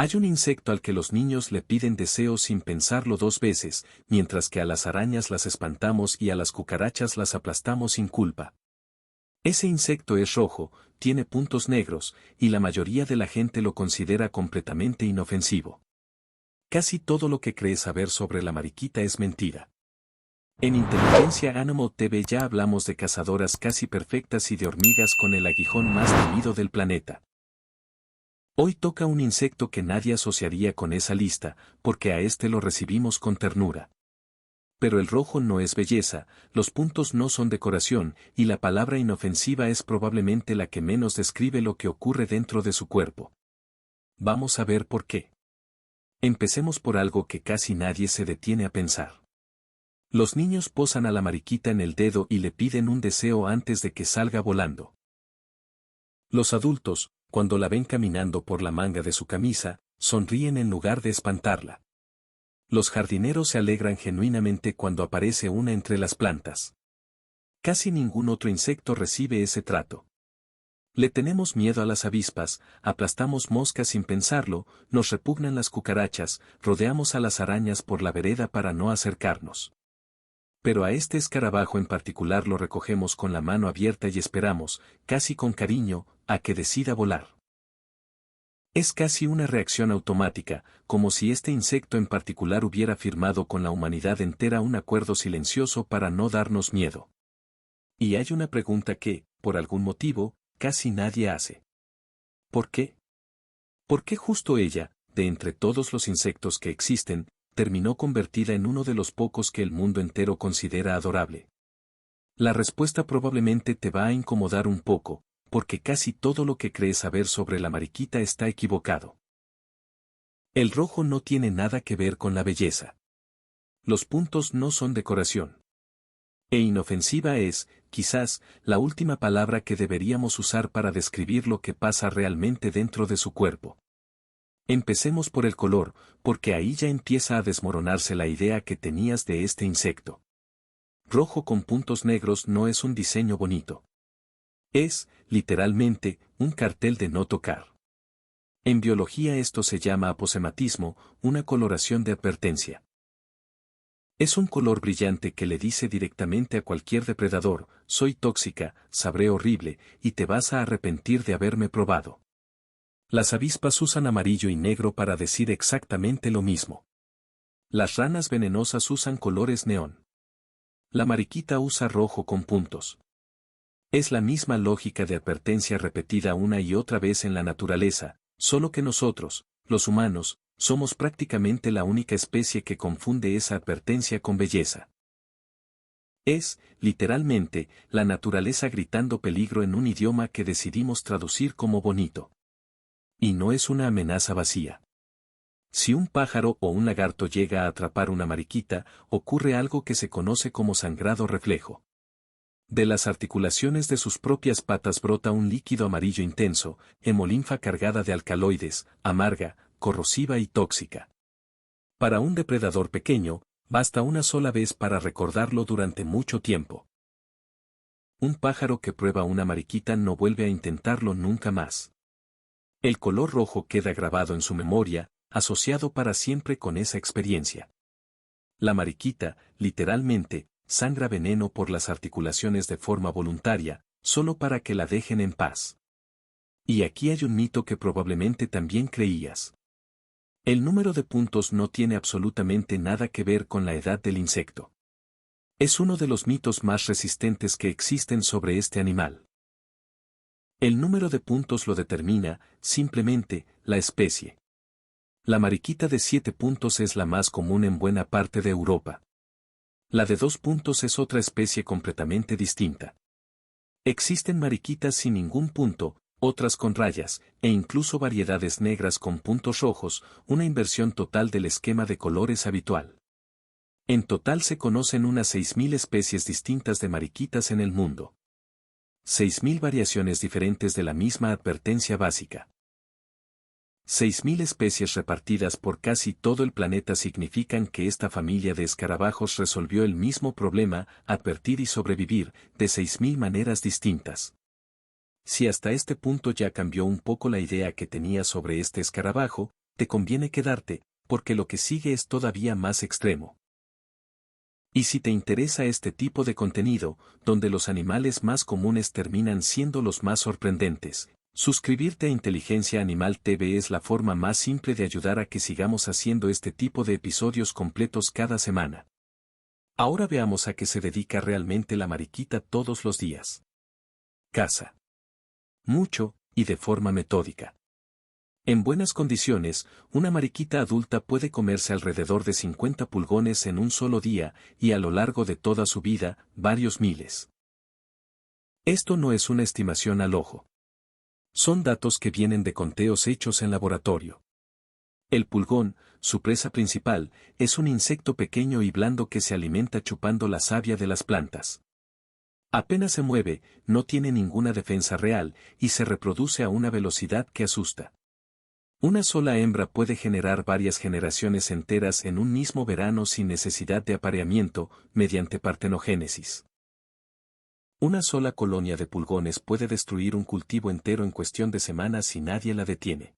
Hay un insecto al que los niños le piden deseos sin pensarlo dos veces, mientras que a las arañas las espantamos y a las cucarachas las aplastamos sin culpa. Ese insecto es rojo, tiene puntos negros, y la mayoría de la gente lo considera completamente inofensivo. Casi todo lo que crees saber sobre la mariquita es mentira. En Inteligencia Animal TV ya hablamos de cazadoras casi perfectas y de hormigas con el aguijón más temido del planeta. Hoy toca un insecto que nadie asociaría con esa lista, porque a este lo recibimos con ternura. Pero el rojo no es belleza, los puntos no son decoración, y la palabra inofensiva es probablemente la que menos describe lo que ocurre dentro de su cuerpo. Vamos a ver por qué. Empecemos por algo que casi nadie se detiene a pensar. Los niños posan a la mariquita en el dedo y le piden un deseo antes de que salga volando. Los adultos, cuando la ven caminando por la manga de su camisa, sonríen en lugar de espantarla. Los jardineros se alegran genuinamente cuando aparece una entre las plantas. Casi ningún otro insecto recibe ese trato. Le tenemos miedo a las avispas, aplastamos moscas sin pensarlo, nos repugnan las cucarachas, rodeamos a las arañas por la vereda para no acercarnos. Pero a este escarabajo en particular lo recogemos con la mano abierta y esperamos, casi con cariño, a que decida volar. Es casi una reacción automática, como si este insecto en particular hubiera firmado con la humanidad entera un acuerdo silencioso para no darnos miedo. Y hay una pregunta que, por algún motivo, casi nadie hace. ¿Por qué? ¿Por qué justo ella, de entre todos los insectos que existen, terminó convertida en uno de los pocos que el mundo entero considera adorable? La respuesta probablemente te va a incomodar un poco, porque casi todo lo que crees saber sobre la mariquita está equivocado. El rojo no tiene nada que ver con la belleza. Los puntos no son decoración. E inofensiva es, quizás, la última palabra que deberíamos usar para describir lo que pasa realmente dentro de su cuerpo. Empecemos por el color, porque ahí ya empieza a desmoronarse la idea que tenías de este insecto. Rojo con puntos negros no es un diseño bonito. Es, literalmente, un cartel de no tocar. En biología esto se llama aposematismo, una coloración de advertencia. Es un color brillante que le dice directamente a cualquier depredador, soy tóxica, sabré horrible, y te vas a arrepentir de haberme probado. Las avispas usan amarillo y negro para decir exactamente lo mismo. Las ranas venenosas usan colores neón. La mariquita usa rojo con puntos. Es la misma lógica de advertencia repetida una y otra vez en la naturaleza, solo que nosotros, los humanos, somos prácticamente la única especie que confunde esa advertencia con belleza. Es, literalmente, la naturaleza gritando peligro en un idioma que decidimos traducir como bonito. Y no es una amenaza vacía. Si un pájaro o un lagarto llega a atrapar una mariquita, ocurre algo que se conoce como sangrado reflejo. De las articulaciones de sus propias patas brota un líquido amarillo intenso, hemolinfa cargada de alcaloides, amarga, corrosiva y tóxica. Para un depredador pequeño, basta una sola vez para recordarlo durante mucho tiempo. Un pájaro que prueba una mariquita no vuelve a intentarlo nunca más. El color rojo queda grabado en su memoria, asociado para siempre con esa experiencia. La mariquita, literalmente, sangra veneno por las articulaciones de forma voluntaria, solo para que la dejen en paz. Y aquí hay un mito que probablemente también creías. El número de puntos no tiene absolutamente nada que ver con la edad del insecto. Es uno de los mitos más resistentes que existen sobre este animal. El número de puntos lo determina, simplemente, la especie. La mariquita de 7 puntos es la más común en buena parte de Europa. La de 2 puntos es otra especie completamente distinta. Existen mariquitas sin ningún punto, otras con rayas, e incluso variedades negras con puntos rojos, una inversión total del esquema de colores habitual. En total se conocen unas 6.000 especies distintas de mariquitas en el mundo. 6.000 variaciones diferentes de la misma advertencia básica. 6.000 especies repartidas por casi todo el planeta significan que esta familia de escarabajos resolvió el mismo problema, advertir y sobrevivir, de 6.000 maneras distintas. Si hasta este punto ya cambió un poco la idea que tenía sobre este escarabajo, te conviene quedarte, porque lo que sigue es todavía más extremo. Y si te interesa este tipo de contenido, donde los animales más comunes terminan siendo los más sorprendentes, suscribirte a Inteligencia Animal TV es la forma más simple de ayudar a que sigamos haciendo este tipo de episodios completos cada semana. Ahora veamos a qué se dedica realmente la mariquita todos los días. Caza. Mucho, y de forma metódica. En buenas condiciones, una mariquita adulta puede comerse alrededor de 50 pulgones en un solo día, y a lo largo de toda su vida, varios miles. Esto no es una estimación al ojo. Son datos que vienen de conteos hechos en laboratorio. El pulgón, su presa principal, es un insecto pequeño y blando que se alimenta chupando la savia de las plantas. Apenas se mueve, no tiene ninguna defensa real, y se reproduce a una velocidad que asusta. Una sola hembra puede generar varias generaciones enteras en un mismo verano sin necesidad de apareamiento, mediante partenogénesis. Una sola colonia de pulgones puede destruir un cultivo entero en cuestión de semanas si nadie la detiene.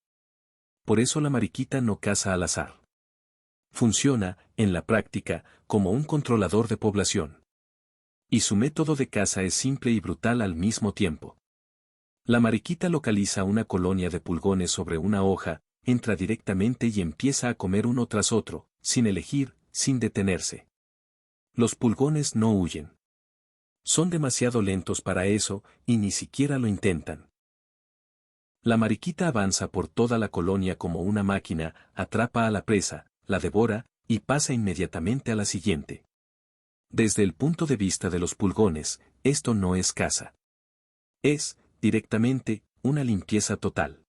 Por eso la mariquita no caza al azar. Funciona, en la práctica, como un controlador de población. Y su método de caza es simple y brutal al mismo tiempo. La mariquita localiza una colonia de pulgones sobre una hoja, entra directamente y empieza a comer uno tras otro, sin elegir, sin detenerse. Los pulgones no huyen. Son demasiado lentos para eso, y ni siquiera lo intentan. La mariquita avanza por toda la colonia como una máquina, atrapa a la presa, la devora, y pasa inmediatamente a la siguiente. Desde el punto de vista de los pulgones, esto no es caza. Es, directamente, una limpieza total.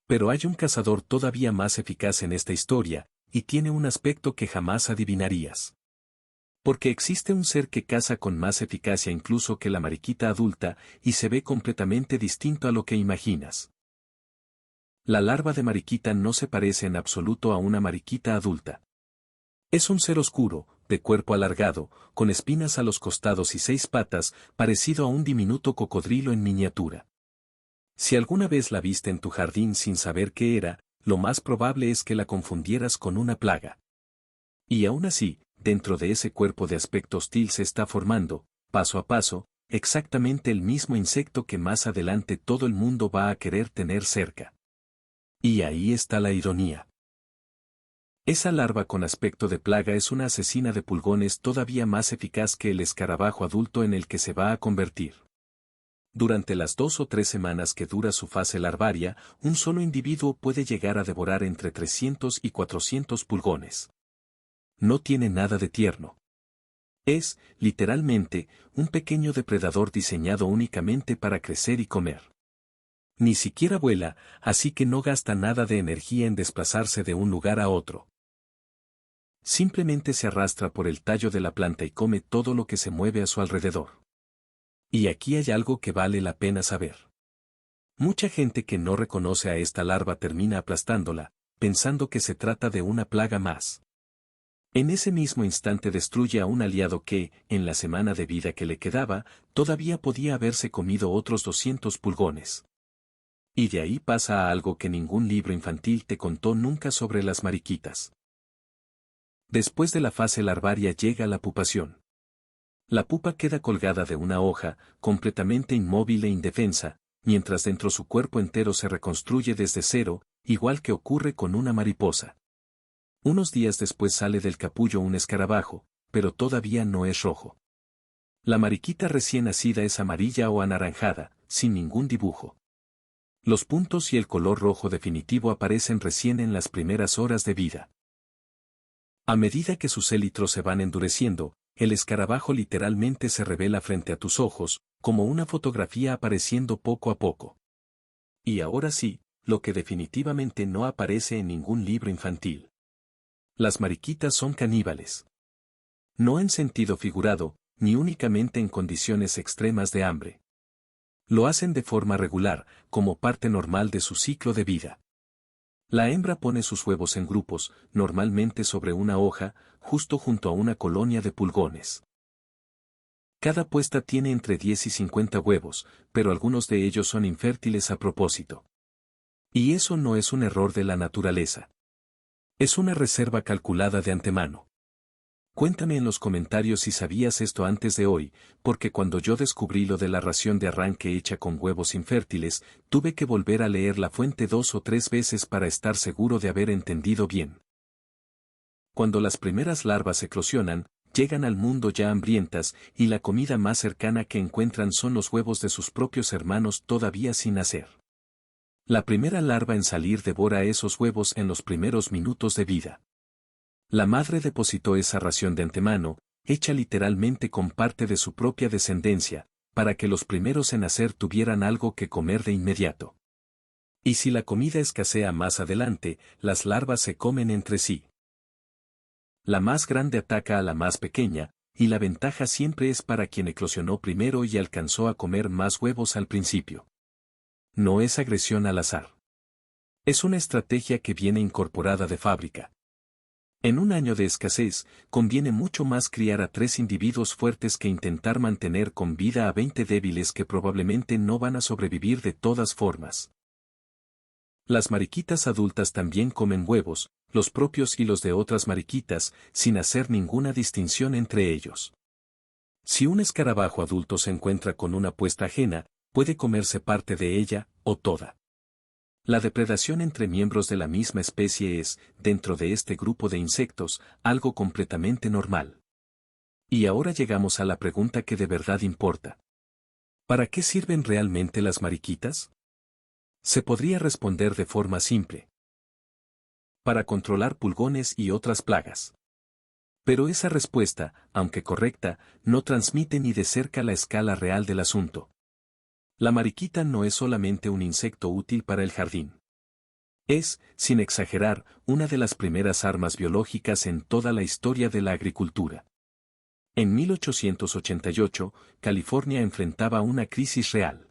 Pero hay un cazador todavía más eficaz en esta historia, y tiene un aspecto que jamás adivinarías. Porque existe un ser que caza con más eficacia incluso que la mariquita adulta, y se ve completamente distinto a lo que imaginas. La larva de mariquita no se parece en absoluto a una mariquita adulta. Es un ser oscuro, de cuerpo alargado, con espinas a los costados y 6 patas, parecido a un diminuto cocodrilo en miniatura. Si alguna vez la viste en tu jardín sin saber qué era, lo más probable es que la confundieras con una plaga. Y aún así, dentro de ese cuerpo de aspecto hostil se está formando, paso a paso, exactamente el mismo insecto que más adelante todo el mundo va a querer tener cerca. Y ahí está la ironía. Esa larva con aspecto de plaga es una asesina de pulgones todavía más eficaz que el escarabajo adulto en el que se va a convertir. Durante las 2 o 3 semanas que dura su fase larvaria, un solo individuo puede llegar a devorar entre 300 y 400 pulgones. No tiene nada de tierno. Es, literalmente, un pequeño depredador diseñado únicamente para crecer y comer. Ni siquiera vuela, así que no gasta nada de energía en desplazarse de un lugar a otro. Simplemente se arrastra por el tallo de la planta y come todo lo que se mueve a su alrededor. Y aquí hay algo que vale la pena saber. Mucha gente que no reconoce a esta larva termina aplastándola, pensando que se trata de una plaga más. En ese mismo instante destruye a un aliado que, en la semana de vida que le quedaba, todavía podía haberse comido otros 200 pulgones. Y de ahí pasa a algo que ningún libro infantil te contó nunca sobre las mariquitas. Después de la fase larvaria llega la pupación. La pupa queda colgada de una hoja, completamente inmóvil e indefensa, mientras dentro su cuerpo entero se reconstruye desde cero, igual que ocurre con una mariposa. Unos días después sale del capullo un escarabajo, pero todavía no es rojo. La mariquita recién nacida es amarilla o anaranjada, sin ningún dibujo. Los puntos y el color rojo definitivo aparecen recién en las primeras horas de vida. A medida que sus élitros se van endureciendo, el escarabajo literalmente se revela frente a tus ojos, como una fotografía apareciendo poco a poco. Y ahora sí, lo que definitivamente no aparece en ningún libro infantil. Las mariquitas son caníbales. No en sentido figurado, ni únicamente en condiciones extremas de hambre. Lo hacen de forma regular, como parte normal de su ciclo de vida. La hembra pone sus huevos en grupos, normalmente sobre una hoja, justo junto a una colonia de pulgones. Cada puesta tiene entre 10 y 50 huevos, pero algunos de ellos son infértiles a propósito. Y eso no es un error de la naturaleza. Es una reserva calculada de antemano. Cuéntame en los comentarios si sabías esto antes de hoy, porque cuando yo descubrí lo de la ración de arranque hecha con huevos infértiles, tuve que volver a leer la fuente 2 o 3 veces para estar seguro de haber entendido bien. Cuando las primeras larvas eclosionan, llegan al mundo ya hambrientas, y la comida más cercana que encuentran son los huevos de sus propios hermanos todavía sin nacer. La primera larva en salir devora esos huevos en los primeros minutos de vida. La madre depositó esa ración de antemano, hecha literalmente con parte de su propia descendencia, para que los primeros en nacer tuvieran algo que comer de inmediato. Y si la comida escasea más adelante, las larvas se comen entre sí. La más grande ataca a la más pequeña, y la ventaja siempre es para quien eclosionó primero y alcanzó a comer más huevos al principio. No es agresión al azar. Es una estrategia que viene incorporada de fábrica. En un año de escasez, conviene mucho más criar a 3 individuos fuertes que intentar mantener con vida a 20 débiles que probablemente no van a sobrevivir de todas formas. Las mariquitas adultas también comen huevos, los propios y los de otras mariquitas, sin hacer ninguna distinción entre ellos. Si un escarabajo adulto se encuentra con una puesta ajena, puede comerse parte de ella, o toda. La depredación entre miembros de la misma especie es, dentro de este grupo de insectos, algo completamente normal. Y ahora llegamos a la pregunta que de verdad importa. ¿Para qué sirven realmente las mariquitas? Se podría responder de forma simple. Para controlar pulgones y otras plagas. Pero esa respuesta, aunque correcta, no transmite ni de cerca la escala real del asunto. La mariquita no es solamente un insecto útil para el jardín. Es, sin exagerar, una de las primeras armas biológicas en toda la historia de la agricultura. En 1888, California enfrentaba una crisis real.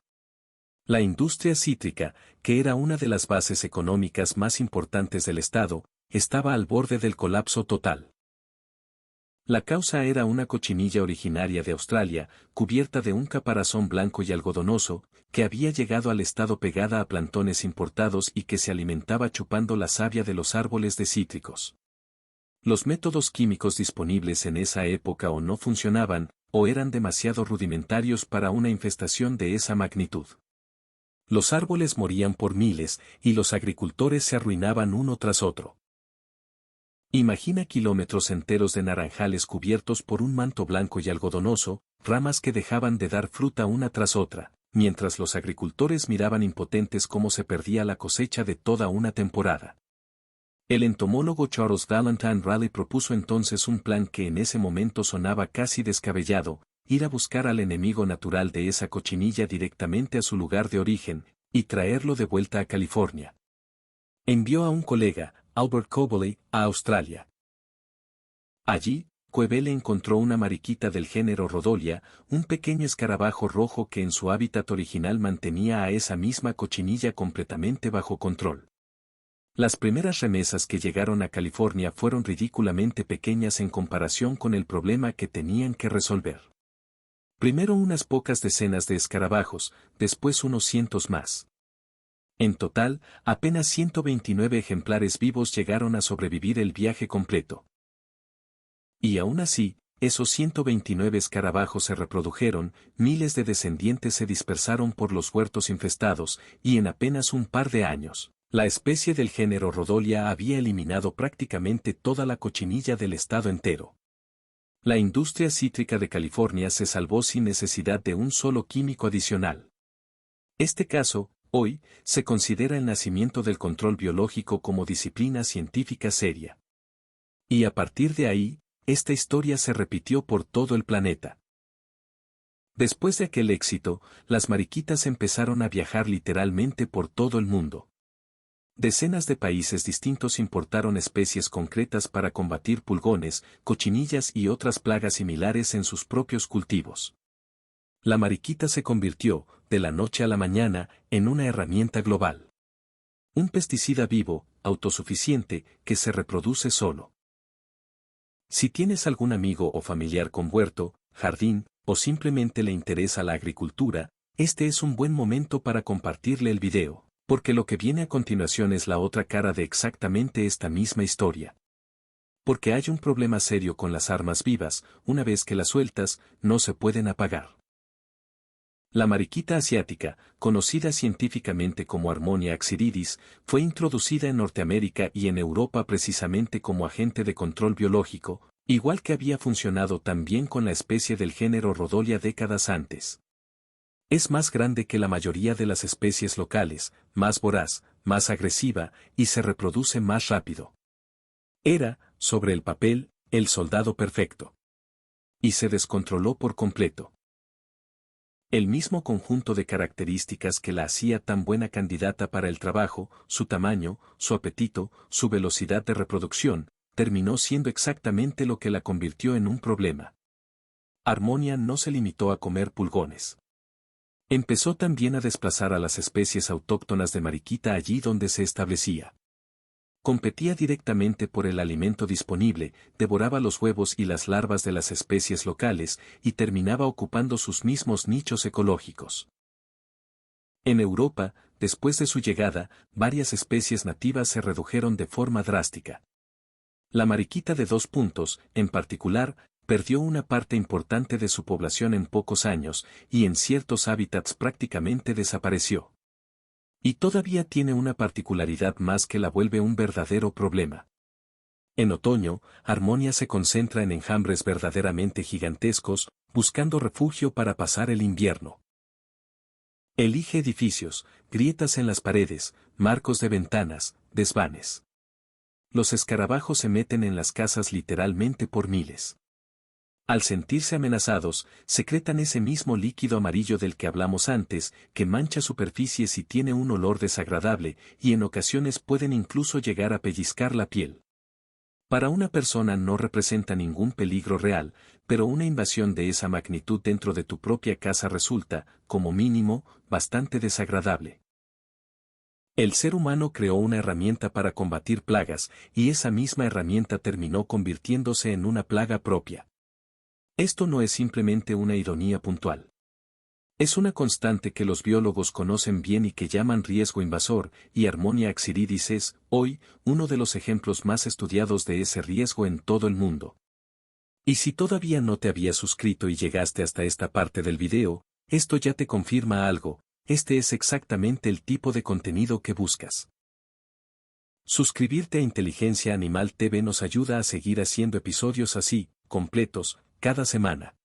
La industria cítrica, que era una de las bases económicas más importantes del estado, estaba al borde del colapso total. La causa era una cochinilla originaria de Australia, cubierta de un caparazón blanco y algodonoso, que había llegado al estado pegada a plantones importados y que se alimentaba chupando la savia de los árboles de cítricos. Los métodos químicos disponibles en esa época o no funcionaban, o eran demasiado rudimentarios para una infestación de esa magnitud. Los árboles morían por miles, y los agricultores se arruinaban uno tras otro. Imagina kilómetros enteros de naranjales cubiertos por un manto blanco y algodonoso, ramas que dejaban de dar fruta una tras otra, mientras los agricultores miraban impotentes cómo se perdía la cosecha de toda una temporada. El entomólogo Charles Valentine Raleigh propuso entonces un plan que en ese momento sonaba casi descabellado, ir a buscar al enemigo natural de esa cochinilla directamente a su lugar de origen, y traerlo de vuelta a California. Envió a un colega, Albert Cobley, a Australia. Allí, Coebele encontró una mariquita del género Rhodolia, un pequeño escarabajo rojo que en su hábitat original mantenía a esa misma cochinilla completamente bajo control. Las primeras remesas que llegaron a California fueron ridículamente pequeñas en comparación con el problema que tenían que resolver. Primero unas pocas decenas de escarabajos, después unos cientos más. En total, apenas 129 ejemplares vivos llegaron a sobrevivir el viaje completo. Y aún así, esos 129 escarabajos se reprodujeron, miles de descendientes se dispersaron por los huertos infestados, y en apenas un par de años, la especie del género Rhodolia había eliminado prácticamente toda la cochinilla del estado entero. La industria cítrica de California se salvó sin necesidad de un solo químico adicional. Este caso, hoy, se considera el nacimiento del control biológico como disciplina científica seria. Y a partir de ahí, esta historia se repitió por todo el planeta. Después de aquel éxito, las mariquitas empezaron a viajar literalmente por todo el mundo. Decenas de países distintos importaron especies concretas para combatir pulgones, cochinillas y otras plagas similares en sus propios cultivos. La mariquita se convirtió, de la noche a la mañana, en una herramienta global. Un pesticida vivo, autosuficiente, que se reproduce solo. Si tienes algún amigo o familiar con huerto, jardín, o simplemente le interesa la agricultura, este es un buen momento para compartirle el video. Porque lo que viene a continuación es la otra cara de exactamente esta misma historia. Porque hay un problema serio con las armas vivas, una vez que las sueltas, no se pueden apagar. La mariquita asiática, conocida científicamente como Harmonia axiridis, fue introducida en Norteamérica y en Europa precisamente como agente de control biológico, igual que había funcionado también con la especie del género Rhodolia décadas antes. Es más grande que la mayoría de las especies locales, más voraz, más agresiva, y se reproduce más rápido. Era, sobre el papel, el soldado perfecto. Y se descontroló por completo. El mismo conjunto de características que la hacía tan buena candidata para el trabajo, su tamaño, su apetito, su velocidad de reproducción, terminó siendo exactamente lo que la convirtió en un problema. Harmonia no se limitó a comer pulgones. Empezó también a desplazar a las especies autóctonas de mariquita allí donde se establecía. Competía directamente por el alimento disponible, devoraba los huevos y las larvas de las especies locales, y terminaba ocupando sus mismos nichos ecológicos. En Europa, después de su llegada, varias especies nativas se redujeron de forma drástica. La mariquita de 2 puntos, en particular, perdió una parte importante de su población en pocos años, y en ciertos hábitats prácticamente desapareció. Y todavía tiene una particularidad más que la vuelve un verdadero problema. En otoño, Harmonia se concentra en enjambres verdaderamente gigantescos, buscando refugio para pasar el invierno. Elige edificios, grietas en las paredes, marcos de ventanas, desvanes. Los escarabajos se meten en las casas literalmente por miles. Al sentirse amenazados, secretan ese mismo líquido amarillo del que hablamos antes, que mancha superficies y tiene un olor desagradable, y en ocasiones pueden incluso llegar a pellizcar la piel. Para una persona no representa ningún peligro real, pero una invasión de esa magnitud dentro de tu propia casa resulta, como mínimo, bastante desagradable. El ser humano creó una herramienta para combatir plagas, y esa misma herramienta terminó convirtiéndose en una plaga propia. Esto no es simplemente una ironía puntual. Es una constante que los biólogos conocen bien y que llaman riesgo invasor, y Harmonia axiridis es, hoy, uno de los ejemplos más estudiados de ese riesgo en todo el mundo. Y si todavía no te habías suscrito y llegaste hasta esta parte del video, esto ya te confirma algo, este es exactamente el tipo de contenido que buscas. Suscribirte a Inteligencia Animal TV nos ayuda a seguir haciendo episodios así, completos, cada semana.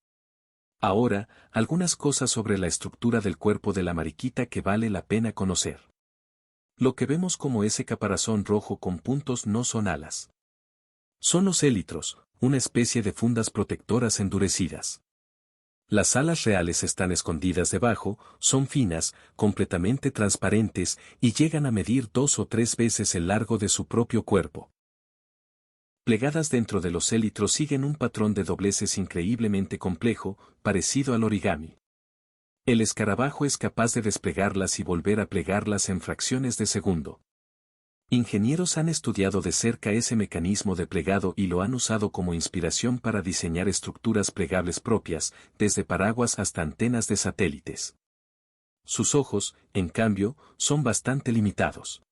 Ahora, algunas cosas sobre la estructura del cuerpo de la mariquita que vale la pena conocer. Lo que vemos como ese caparazón rojo con puntos no son alas. Son los élitros, una especie de fundas protectoras endurecidas. Las alas reales están escondidas debajo, son finas, completamente transparentes, y llegan a medir 2 o 3 veces el largo de su propio cuerpo. Plegadas dentro de los élitros siguen un patrón de dobleces increíblemente complejo, parecido al origami. El escarabajo es capaz de desplegarlas y volver a plegarlas en fracciones de segundo. Ingenieros han estudiado de cerca ese mecanismo de plegado y lo han usado como inspiración para diseñar estructuras plegables propias, desde paraguas hasta antenas de satélites. Sus ojos, en cambio, son bastante limitados.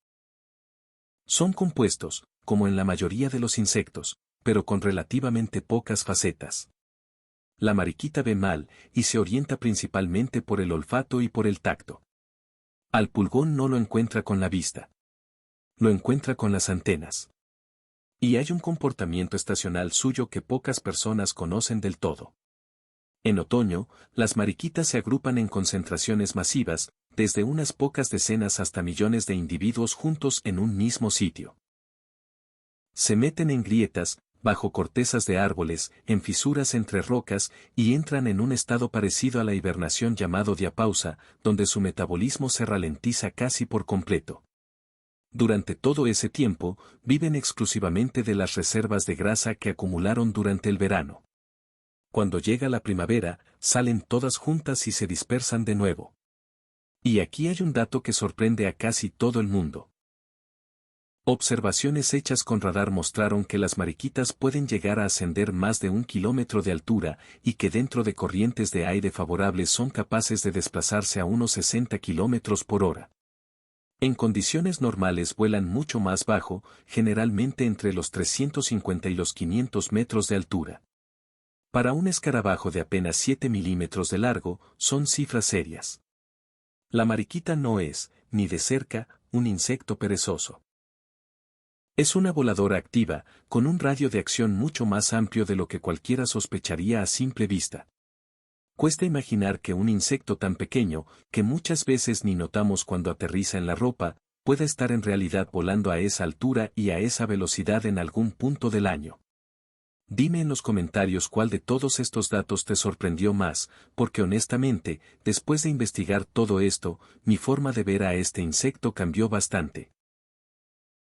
Son compuestos, como en la mayoría de los insectos, pero con relativamente pocas facetas. La mariquita ve mal, y se orienta principalmente por el olfato y por el tacto. Al pulgón no lo encuentra con la vista. Lo encuentra con las antenas. Y hay un comportamiento estacional suyo que pocas personas conocen del todo. En otoño, las mariquitas se agrupan en concentraciones masivas, desde unas pocas decenas hasta millones de individuos juntos en un mismo sitio. Se meten en grietas, bajo cortezas de árboles, en fisuras entre rocas, y entran en un estado parecido a la hibernación llamado diapausa, donde su metabolismo se ralentiza casi por completo. Durante todo ese tiempo, viven exclusivamente de las reservas de grasa que acumularon durante el verano. Cuando llega la primavera, salen todas juntas y se dispersan de nuevo. Y aquí hay un dato que sorprende a casi todo el mundo. Observaciones hechas con radar mostraron que las mariquitas pueden llegar a ascender más de 1 kilómetro de altura y que dentro de corrientes de aire favorables son capaces de desplazarse a unos 60 kilómetros por hora. En condiciones normales vuelan mucho más bajo, generalmente entre los 350 y los 500 metros de altura. Para un escarabajo de apenas 7 milímetros de largo, son cifras serias. La mariquita no es, ni de cerca, un insecto perezoso. Es una voladora activa, con un radio de acción mucho más amplio de lo que cualquiera sospecharía a simple vista. Cuesta imaginar que un insecto tan pequeño, que muchas veces ni notamos cuando aterriza en la ropa, pueda estar en realidad volando a esa altura y a esa velocidad en algún punto del año. Dime en los comentarios cuál de todos estos datos te sorprendió más, porque honestamente, después de investigar todo esto, mi forma de ver a este insecto cambió bastante.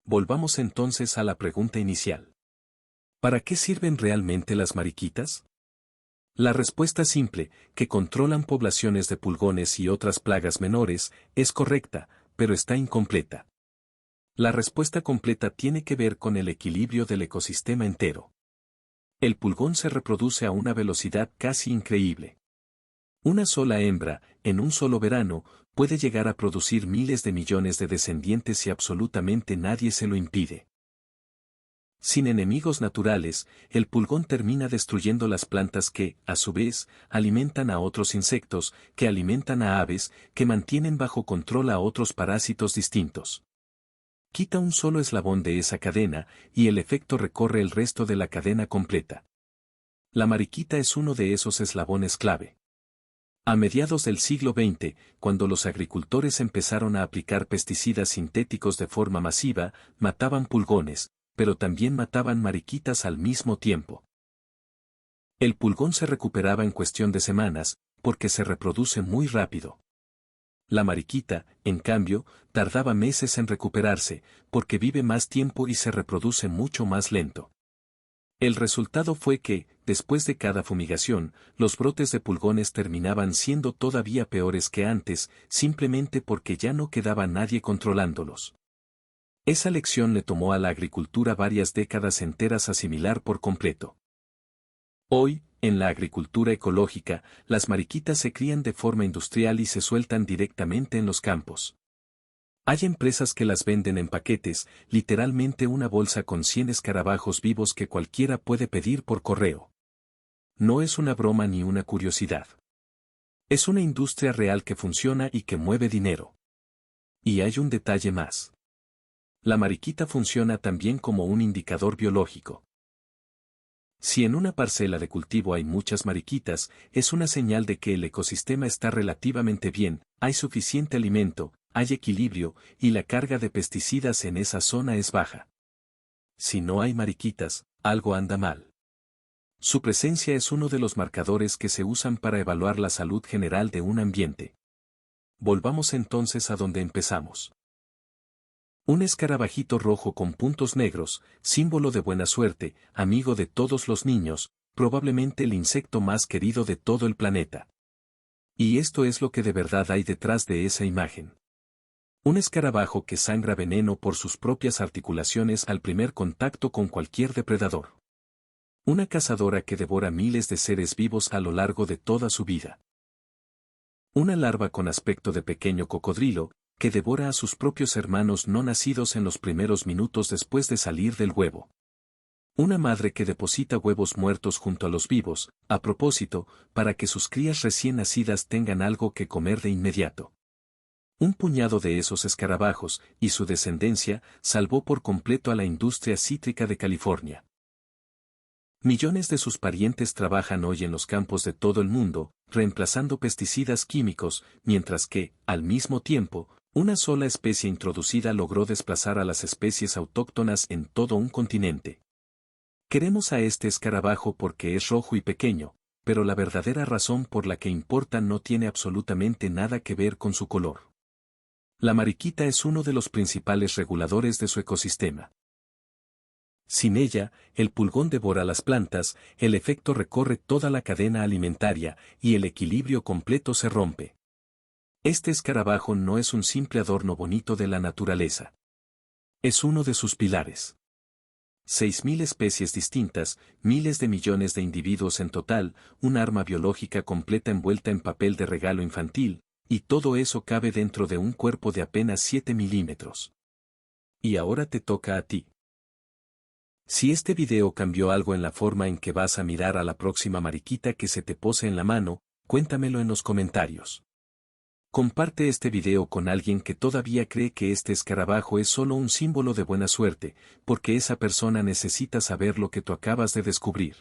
Volvamos entonces a la pregunta inicial. ¿Para qué sirven realmente las mariquitas? La respuesta simple, que controlan poblaciones de pulgones y otras plagas menores, es correcta, pero está incompleta. La respuesta completa tiene que ver con el equilibrio del ecosistema entero. El pulgón se reproduce a una velocidad casi increíble. Una sola hembra, en un solo verano, puede llegar a producir miles de millones de descendientes y absolutamente nadie se lo impide. Sin enemigos naturales, el pulgón termina destruyendo las plantas que, a su vez, alimentan a otros insectos, que alimentan a aves, que mantienen bajo control a otros parásitos distintos. Quita un solo eslabón de esa cadena, y el efecto recorre el resto de la cadena completa. La mariquita es uno de esos eslabones clave. A mediados del siglo XX, cuando los agricultores empezaron a aplicar pesticidas sintéticos de forma masiva, mataban pulgones, pero también mataban mariquitas al mismo tiempo. El pulgón se recuperaba en cuestión de semanas, porque se reproduce muy rápido. La mariquita, en cambio, tardaba meses en recuperarse, porque vive más tiempo y se reproduce mucho más lento. El resultado fue que, después de cada fumigación, los brotes de pulgones terminaban siendo todavía peores que antes, simplemente porque ya no quedaba nadie controlándolos. Esa lección le tomó a la agricultura varias décadas enteras asimilar por completo. Hoy, en la agricultura ecológica, las mariquitas se crían de forma industrial y se sueltan directamente en los campos. Hay empresas que las venden en paquetes, literalmente una bolsa con 100 escarabajos vivos que cualquiera puede pedir por correo. No es una broma ni una curiosidad. Es una industria real que funciona y que mueve dinero. Y hay un detalle más. La mariquita funciona también como un indicador biológico. Si en una parcela de cultivo hay muchas mariquitas, es una señal de que el ecosistema está relativamente bien, hay suficiente alimento, hay equilibrio, y la carga de pesticidas en esa zona es baja. Si no hay mariquitas, algo anda mal. Su presencia es uno de los marcadores que se usan para evaluar la salud general de un ambiente. Volvamos entonces a donde empezamos. Un escarabajito rojo con puntos negros, símbolo de buena suerte, amigo de todos los niños, probablemente el insecto más querido de todo el planeta. Y esto es lo que de verdad hay detrás de esa imagen. Un escarabajo que sangra veneno por sus propias articulaciones al primer contacto con cualquier depredador. Una cazadora que devora miles de seres vivos a lo largo de toda su vida. Una larva con aspecto de pequeño cocodrilo, que devora a sus propios hermanos no nacidos en los primeros minutos después de salir del huevo. Una madre que deposita huevos muertos junto a los vivos, a propósito, para que sus crías recién nacidas tengan algo que comer de inmediato. Un puñado de esos escarabajos, y su descendencia, salvó por completo a la industria cítrica de California. Millones de sus parientes trabajan hoy en los campos de todo el mundo, reemplazando pesticidas químicos, mientras que, al mismo tiempo, una sola especie introducida logró desplazar a las especies autóctonas en todo un continente. Queremos a este escarabajo porque es rojo y pequeño, pero la verdadera razón por la que importa no tiene absolutamente nada que ver con su color. La mariquita es uno de los principales reguladores de su ecosistema. Sin ella, el pulgón devora las plantas, el efecto recorre toda la cadena alimentaria, y el equilibrio completo se rompe. Este escarabajo no es un simple adorno bonito de la naturaleza. Es uno de sus pilares. 6.000 especies distintas, miles de millones de individuos en total, un arma biológica completa envuelta en papel de regalo infantil, Y todo eso cabe dentro de un cuerpo de apenas 7 milímetros. Y ahora te toca a ti. Si este video cambió algo en la forma en que vas a mirar a la próxima mariquita que se te pose en la mano, cuéntamelo en los comentarios. Comparte este video con alguien que todavía cree que este escarabajo es solo un símbolo de buena suerte, porque esa persona necesita saber lo que tú acabas de descubrir.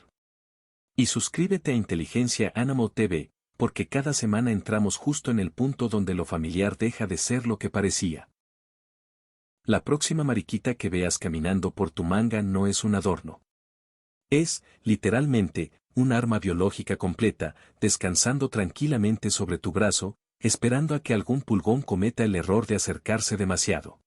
Y suscríbete a Inteligencia Animal TV, porque cada semana entramos justo en el punto donde lo familiar deja de ser lo que parecía. La próxima mariquita que veas caminando por tu manga no es un adorno. Es, literalmente, un arma biológica completa, descansando tranquilamente sobre tu brazo, esperando a que algún pulgón cometa el error de acercarse demasiado.